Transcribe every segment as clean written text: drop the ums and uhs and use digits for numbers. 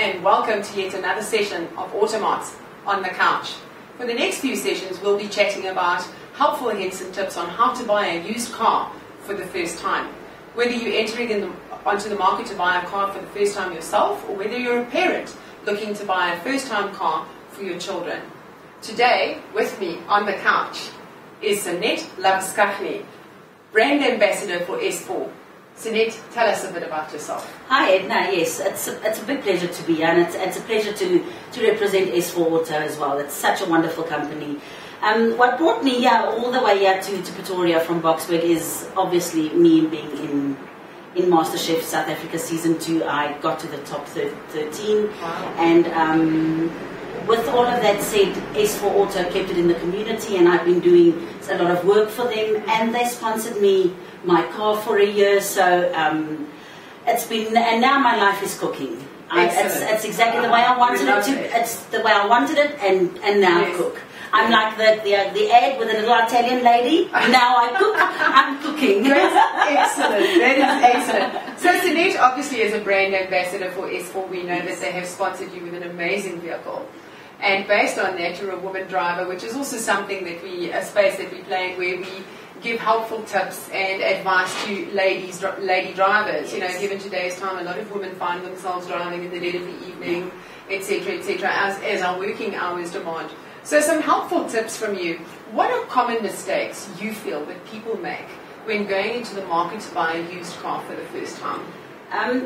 and welcome to yet another session of Automots on the Couch. For the next few sessions, we'll be chatting about helpful hints and tips on how to buy a used car for the first time. Whether you're entering onto the market to buy a car for the first time yourself, or whether you're a parent looking to buy a first-time car for your children. Today, with me on the couch, is Sanet Labuschagne, brand ambassador for S4. Sanet, tell us a bit about yourself. Hi Edna, yes, it's a big pleasure to be here, and it's a pleasure to represent S4 Auto as well. It's such a wonderful company. What brought me here, all the way here to Pretoria from Boksburg, is obviously me being in MasterChef South Africa Season 2. I got to the top 13, wow. And with all of that said, S4 Auto kept it in the community, and I've been doing a lot of work for them, and they sponsored me my car for a year, so it's been, and now my life is cooking. It's exactly the way I wanted it to. It's the way I wanted it, and now I cook. I'm like the ad with the little Italian lady. Now I cook. I'm cooking. That's excellent. That is excellent. So Sanet, obviously, as a brand ambassador for S4, we know that they have sponsored you with an amazing vehicle. And based on that, you're a woman driver, which is also something that a space that we play in, where we give helpful tips and advice to lady drivers. You know, given today's time, a lot of women find themselves driving in the dead of the evening, etc., as our working hours demand. So some helpful tips from you. What are common mistakes you feel that people make when going into the market to buy a used car for the first time?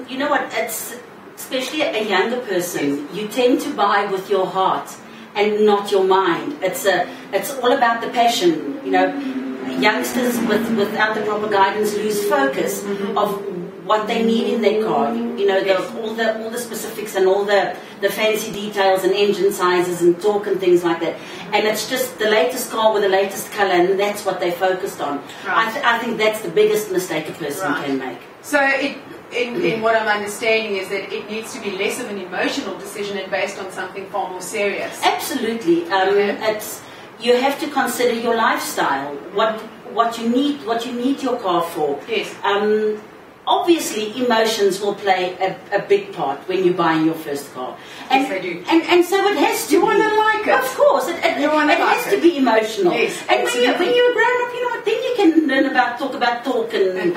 You know what, it's especially a younger person, yes. You tend to buy with your heart and not your mind. It's all about the passion. You know, youngsters without the proper guidance lose focus of what they need in their car. You know, all the specifics and all the fancy details and engine sizes and torque and things like that. And it's just the latest car with the latest colour, and that's what they focused on. Right. I think that's the biggest mistake a person can make. So in what I'm understanding is that it needs to be less of an emotional decision and based on something far more serious. Absolutely. You have to consider your lifestyle, what you need your car for. Yes. Obviously, emotions will play a big part when you're buying your first car. And, yes, they do. And so it has to You want to like it. Of course, it has to be emotional. Yes, and when you're a grown-up, you know what, then you can learn talk about torque and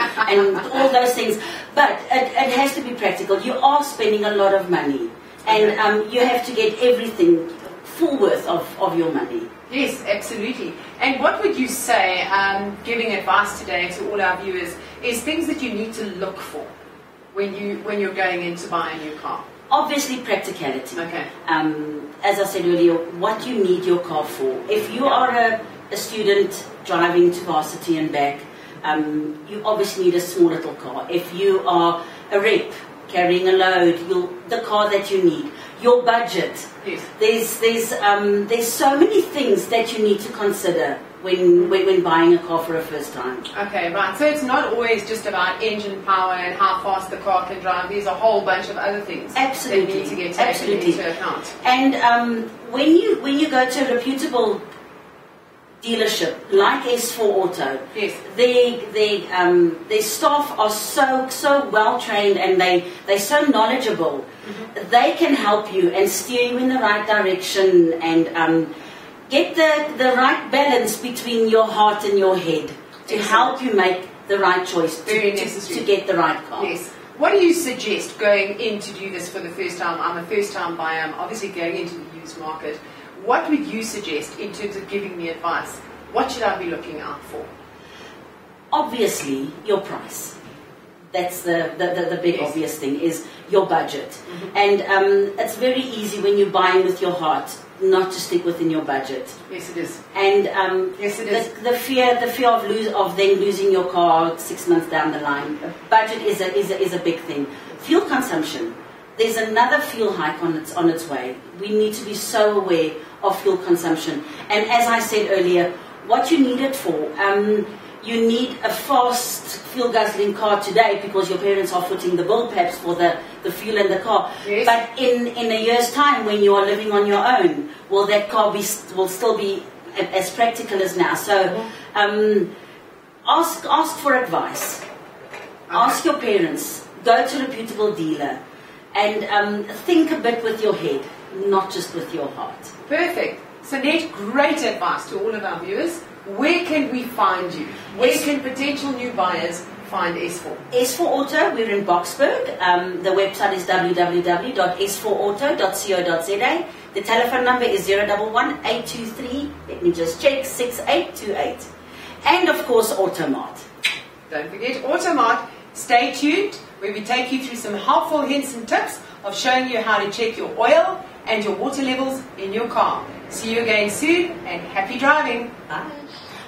all those things. But it has to be practical. You are spending a lot of money. And you have to get everything full worth of your money. Yes, absolutely. And what would you say, giving advice today to all our viewers, is things that you need to look for when you're going in to buy a new car? Obviously, practicality. Okay. As I said earlier, what you need your car for. If you are a student driving to varsity and back, you obviously need a small little car. If you are a rep carrying a load, the car that you need. Your budget. Yes. There's so many things that you need to consider when buying a car for a first time. Okay, right. So it's not always just about engine power and how fast the car can drive. There's a whole bunch of other things that need to get taken into account. And when you go to a reputable dealership like S4 Auto, yes. Their staff are so well trained, and they're so knowledgeable. They can help you and steer you in the right direction, and get the right balance between your heart and your head to help you make the right choice to get the right car. Yes. What do you suggest going in to do this for the first time? I'm a first-time buyer. I'm obviously going into the used market. What would you suggest in terms of giving me advice? What should I be looking out for? Obviously, your price. That's the big obvious thing, is your budget. And it's very easy when you're buying with your heart not to stick within your budget. Yes, it is. And yes, it is. The fear of then losing your car 6 months down the line. Budget is a big thing. Fuel consumption. There's another fuel hike on its way. We need to be so aware of fuel consumption. And as I said earlier, what you need it for. You need a fast fuel guzzling car today because your parents are footing the bill perhaps for the fuel in the car. Yes. But in a year's time, when you are living on your own, will that car will still be as practical as now? So ask for advice. Okay. Ask your parents. Go to a reputable dealer. And think a bit with your head, not just with your heart. Perfect. Sanet, great advice to all of our viewers. Where can we find you? Where can potential new buyers find S4? S4 Auto, we're in Boksburg. The website is www.s4auto.co.za. The telephone number is 011-823, let me just check, 6828. And of course, Automart. Don't forget Automart. Stay tuned, where we take you through some helpful hints and tips of showing you how to check your oil and your water levels in your car. See you again soon, and happy driving. Bye.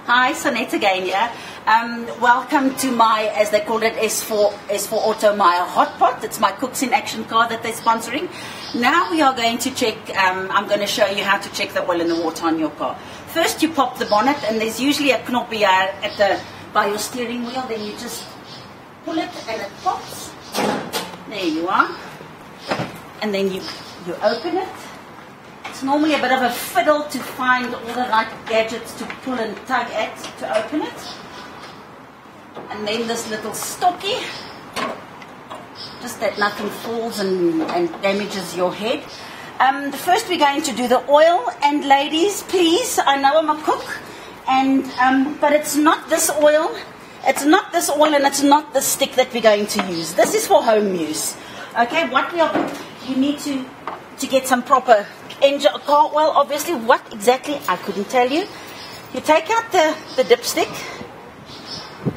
Hi, Sanet again, yeah. Welcome to my, as they call it, S4 Auto, my hot pot. It's my Cooks in Action car that they're sponsoring. Now we are going to check, I'm going to show you how to check the oil and the water on your car. First you pop the bonnet, and there's usually a knob by your steering wheel. Then you just pull it and it pops. There you are. And then you open it. It's normally a bit of a fiddle to find all the right gadgets to pull and tug at to open it. And then this little stocky, just that nothing falls and damages your head. First we're going to do the oil, and ladies, please, I know I'm a cook, and but it's not this oil. It's not this oil, and it's not the stick that we're going to use. This is for home use. Okay, you need to get some proper car oil. Obviously, what exactly, I couldn't tell you. You take out the dipstick,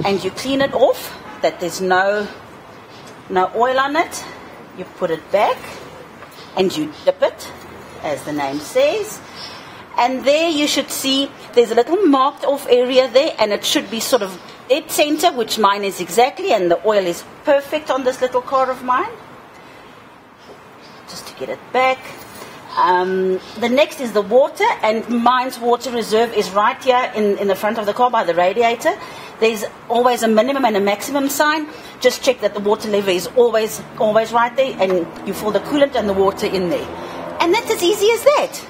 and you clean it off, that there's no oil on it. You put it back, and you dip it, as the name says. And there you should see there's a little marked off area there, and it should be sort of dead center, which mine is exactly, and the oil is perfect on this little car of mine. Just to get it back. The next is the water, and mine's water reserve is right here in the front of the car by the radiator. There's always a minimum and a maximum sign. Just check that the water level is always right there, and you fill the coolant and the water in there. And that's as easy as that.